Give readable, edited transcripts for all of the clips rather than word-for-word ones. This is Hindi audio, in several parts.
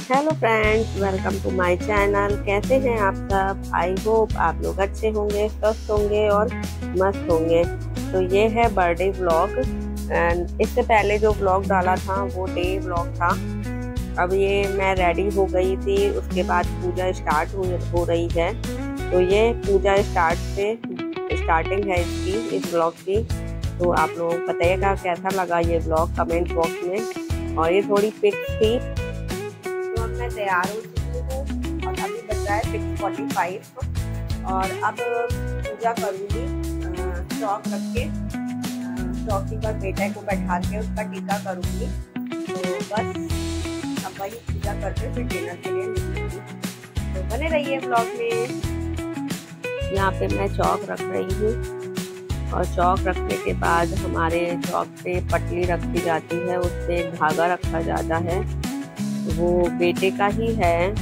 Hello friends, welcome to my channel. कैसे हैं आप सब? आई होप आप लोग अच्छे होंगे, स्वस्थ होंगे और मस्त होंगे। तो ये है बर्थडे व्लॉग। एंड इससे पहले जो व्लॉग डाला था वो डे व्लॉग था। अब ये मैं रेडी हो गई थी, उसके बाद पूजा स्टार्ट हो रही है। तो ये पूजा स्टार्टिंग है इसकी, इस व्लॉग की। तो आप लोग बताइएगा कैसा लगा ये व्लॉग कमेंट बॉक्स में। और ये थोड़ी पिक्स थी। तो अब मैं तैयार हो चुकी हूँ और अभी बज रहा है 6:45। और अब पूजा करूँगी चौक रख के, चौकी पर बेटे को बैठा के उसका टीका करूँगी। तो बस अब वही पूजा करके फिर डिनर के लिए निकलूँगी। तो बने रहिए ब्लॉग में। यहाँ पे मैं चौक रख रही हूँ और चौक रखने के बाद हमारे चौक पे पटली रखी जाती है, उस पर धागा रखा जाता है। वो बेटे का ही है,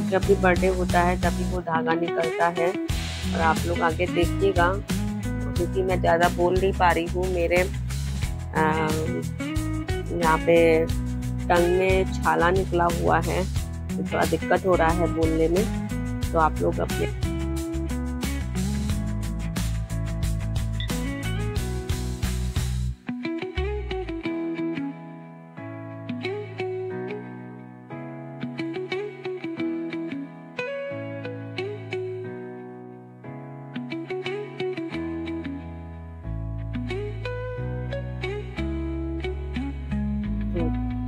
जब भी बर्थडे होता है तभी वो धागा निकलता है। और आप लोग आगे देखिएगा, क्योंकि मैं ज़्यादा बोल नहीं पा रही हूँ। मेरे यहाँ पे टंग में छाला निकला हुआ है, तो थोड़ा दिक्कत हो रहा है बोलने में। तो आप लोग अपने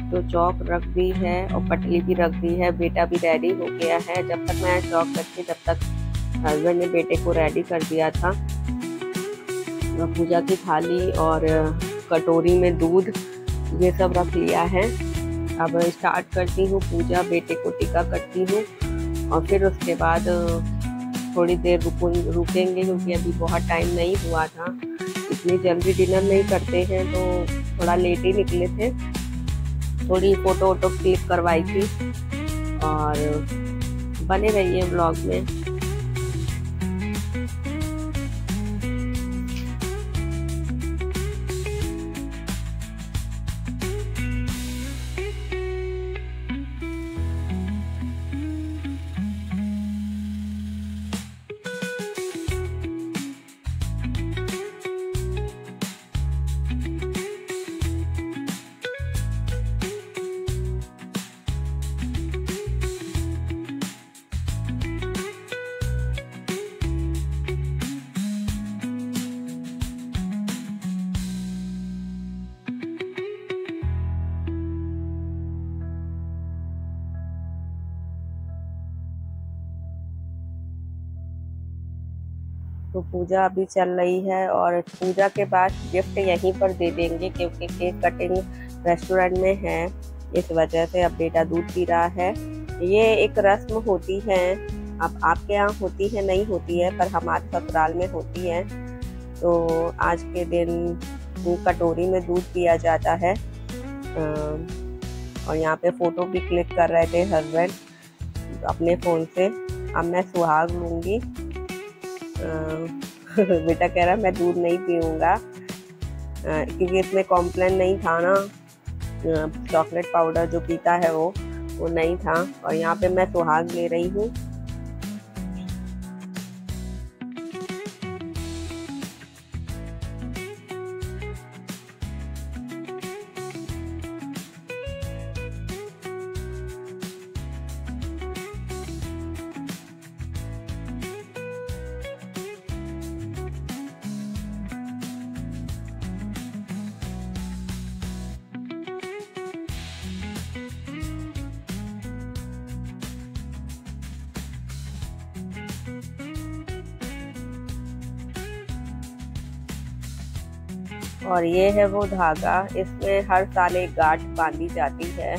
तो चौक रख दी है और पटली भी रख दी है, बेटा भी रेडी हो गया है। जब तक मैं चौक रखी तब तक हस्बैंड ने बेटे को रेडी कर दिया था। पूजा की थाली और कटोरी में दूध ये सब रख लिया है। अब स्टार्ट करती हूँ पूजा, बेटे को टीका करती हूँ और फिर उसके बाद थोड़ी देर रुकेंगे, क्योंकि अभी बहुत टाइम नहीं हुआ था। इतनी जल्दी डिनर नहीं करते हैं, तो थोड़ा लेट ही निकले थे। थोड़ी फोटो क्लिक करवाई थी। और बने रहिए व्लॉग में। तो पूजा अभी चल रही है और पूजा के बाद गिफ्ट यहीं पर दे देंगे, क्योंकि केक कटिंग रेस्टोरेंट में है। इस वजह से अब बेटा दूध पी रहा है। ये एक रस्म होती है, अब आपके यहाँ होती है नहीं होती है, पर हमारे ससुराल में होती है। तो आज के दिन कटोरी में दूध पिया जाता है। और यहाँ पे फ़ोटो भी क्लिक कर रहे थे हस्बैंड अपने फ़ोन से। अब मैं सुहाग लूँगी। बेटा कह रहा मैं दूध नहीं पीऊँगा, क्योंकि इसमें कॉम्प्लेन नहीं था ना, चॉकलेट पाउडर जो पीता है वो नहीं था। और यहाँ पे मैं सुहाग ले रही हूँ। और ये है वो धागा, इसमें हर साल एक गांठ बांधी जाती है।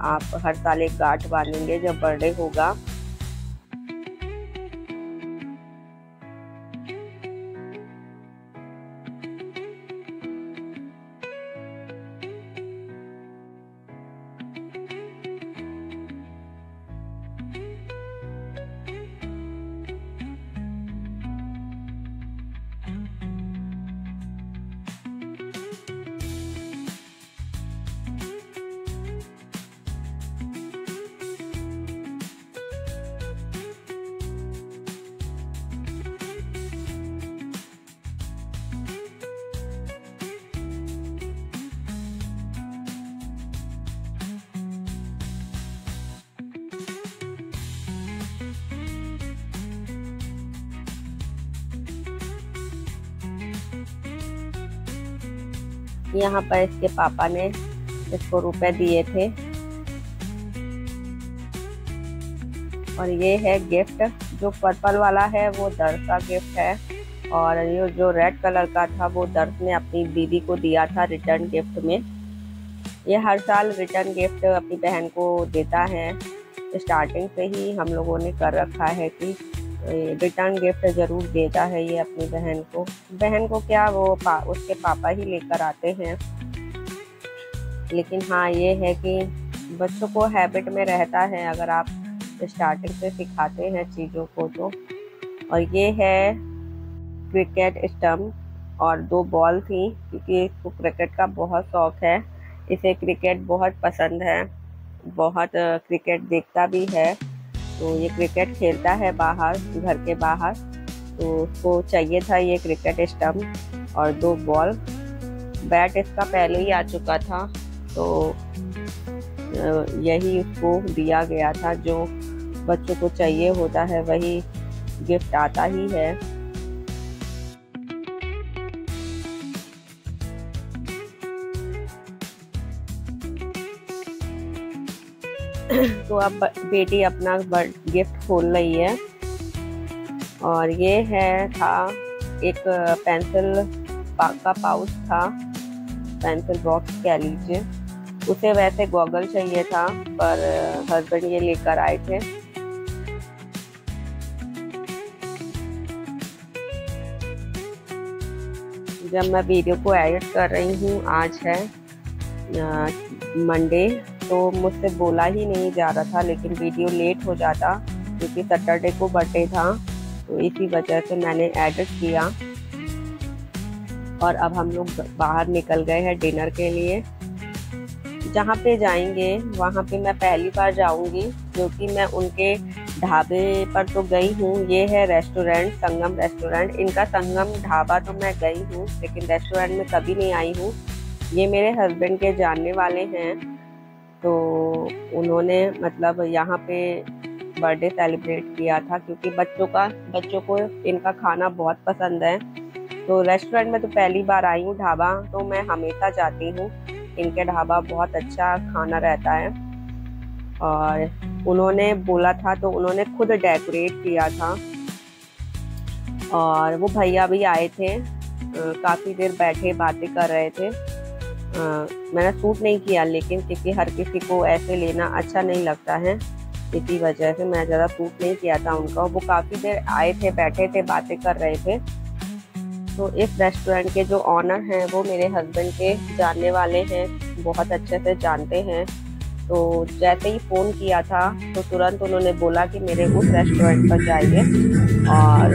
आप हर साल एक गांठ बांधेंगे जब बर्थडे होगा। यहाँ पर इसके पापा ने इसको रुपए दिए थे। और ये है गिफ्ट, जो पर्पल वाला है वो दर्श का गिफ्ट है, और ये जो रेड कलर का था वो दर्श ने अपनी दीदी को दिया था रिटर्न गिफ्ट में। ये हर साल रिटर्न गिफ्ट अपनी बहन को देता है, स्टार्टिंग से ही हम लोगों ने कर रखा है कि रिटर्न गिफ्ट ज़रूर देता है ये अपनी बहन को। बहन को क्या, वो उसके पापा ही लेकर आते हैं। लेकिन हाँ ये है कि बच्चों को हैबिट में रहता है अगर आप स्टार्टिंग से सिखाते हैं चीज़ों को तो। और ये है क्रिकेट स्टंप और 2 बॉल थी, क्योंकि इसको क्रिकेट का बहुत शौक है, इसे क्रिकेट बहुत पसंद है, बहुत क्रिकेट देखता भी है। तो ये क्रिकेट खेलता है बाहर, घर के बाहर, तो उसको चाहिए था ये क्रिकेट स्टंप और 2 बॉल। बैट इसका पहले ही आ चुका था, तो यही उसको दिया गया था। जो बच्चों को चाहिए होता है वही गिफ्ट आता ही है। तो अब बेटी अपना गिफ्ट खोल रही है। और ये था एक पेंसिल का पाउच था, पेंसिल बॉक्स कह लीजिए। उसे वैसे गॉगल चाहिए था, पर हस्बैंड ये लेकर आए थे। जब मैं वीडियो को एडिट कर रही हूँ, आज है मंडे, तो मुझसे बोला ही नहीं जा रहा था, लेकिन वीडियो लेट हो जाता क्योंकि सैटरडे को बर्थडे था, तो इसी वजह से मैंने एडिट किया। और अब हम लोग बाहर निकल गए हैं डिनर के लिए। जहाँ पे जाएंगे वहाँ पे मैं पहली बार जाऊँगी, क्योंकि मैं उनके ढाबे पर तो गई हूँ। ये है रेस्टोरेंट, संगम रेस्टोरेंट। इनका संगम ढाबा तो मैं गई हूँ, लेकिन रेस्टोरेंट में कभी नहीं आई हूँ। ये मेरे हस्बैंड के जानने वाले हैं, तो उन्होंने मतलब यहाँ पे बर्थडे सेलिब्रेट किया था, क्योंकि बच्चों को इनका खाना बहुत पसंद है। तो रेस्टोरेंट में तो पहली बार आई हूँ, ढाबा तो मैं हमेशा जाती हूँ। इनके ढाबा बहुत अच्छा खाना रहता है। और उन्होंने बोला था तो उन्होंने खुद डेकोरेट किया था। और वो भैया भी आए थे, काफ़ी देर बैठे बातें कर रहे थे। मैंने शूट नहीं किया, लेकिन क्योंकि हर किसी को ऐसे लेना अच्छा नहीं लगता है, इसी वजह से मैं ज़्यादा शूट नहीं किया था उनका। वो काफ़ी देर आए थे, बैठे थे, बातें कर रहे थे। तो इस रेस्टोरेंट के जो ऑनर हैं वो मेरे हस्बैंड के जानने वाले हैं, बहुत अच्छे से जानते हैं। तो जैसे ही फ़ोन किया था तो तुरंत उन्होंने बोला कि मेरे उस रेस्टोरेंट पर जाइए। और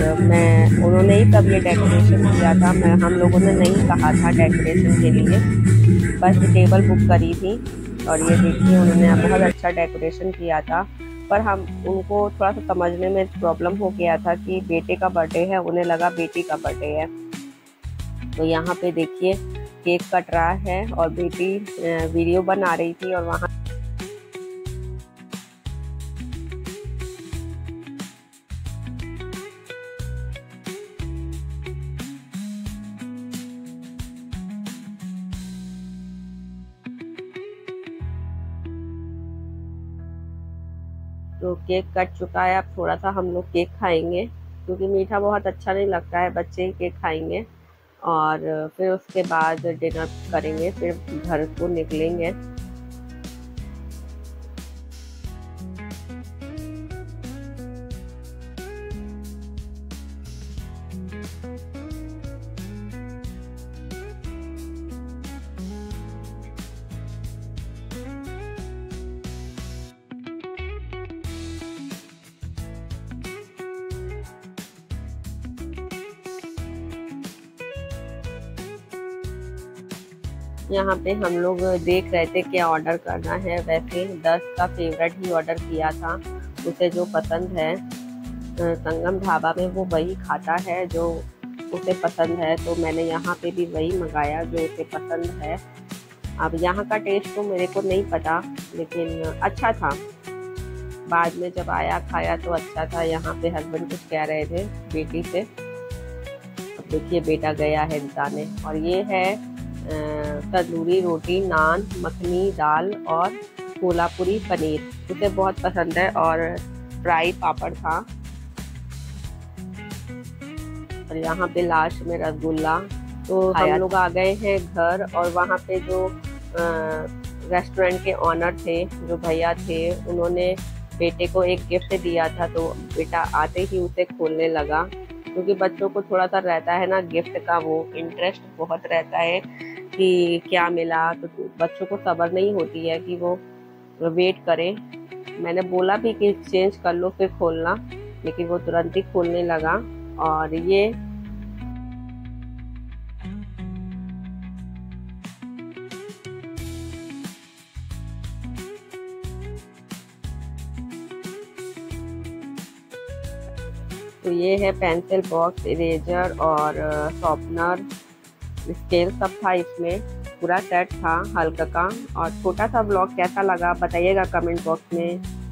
उन्होंने ही तब ये डेकोरेशन किया था, हम लोगों ने नहीं कहा था डेकोरेशन के लिए, बस टेबल बुक करी थी। और ये देखिए उन्होंने बहुत अच्छा डेकोरेशन किया था। पर उनको थोड़ा सा समझने में प्रॉब्लम हो गया था कि बेटे का बर्थडे है, उन्हें लगा बेटी का बर्थडे है। तो यहाँ पे देखिए केक कट रहा है और बेटी वीडियो बना रही थी। और वहाँ तो केक कट चुका है। अब थोड़ा सा हम लोग केक खाएंगे, क्योंकि मीठा बहुत अच्छा नहीं लगता है, बच्चे ही केक खाएंगे। और फिर उसके बाद डिनर करेंगे, फिर घर को निकलेंगे। यहाँ पे हम लोग देख रहे थे क्या ऑर्डर करना है। वैसे 10 का फेवरेट ही ऑर्डर किया था, उसे जो पसंद है। संगम ढाबा में वो वही खाता है जो उसे पसंद है, तो मैंने यहाँ पे भी वही मंगाया जो उसे पसंद है। अब यहाँ का टेस्ट तो मेरे को नहीं पता, लेकिन अच्छा था। बाद में जब आया खाया तो अच्छा था। यहाँ पे हस्बैंड कुछ कह रहे थे बेटी से। अब देखिए बेटा गया है बताने। और ये है तंदूरी रोटी, नान, मखनी, दाल और कोल्हापुरी पनीर उसे बहुत पसंद है, और फ्राई पापड़ था। और यहाँ पे लास्ट में रसगुल्ला। तो हम लोग आ गए हैं घर, और वहाँ पे जो रेस्टोरेंट के ऑनर थे, जो भैया थे, उन्होंने बेटे को एक गिफ्ट दिया था। तो बेटा आते ही उसे खोलने लगा, क्योंकि बच्चों को थोड़ा सा रहता है ना गिफ्ट का, वो इंटरेस्ट बहुत रहता है कि क्या मिला। तो बच्चों को सब्र नहीं होती है कि वो वेट करें। मैंने बोला भी कि चेंज कर लो फिर खोलना, लेकिन वो तुरंत ही खोलने लगा। और ये है पेंसिल बॉक्स, इरेजर और शॉर्पनर, स्केल सब था इसमें, पूरा सेट था हल्का का। और छोटा सा ब्लॉग कैसा लगा बताइएगा कमेंट बॉक्स में।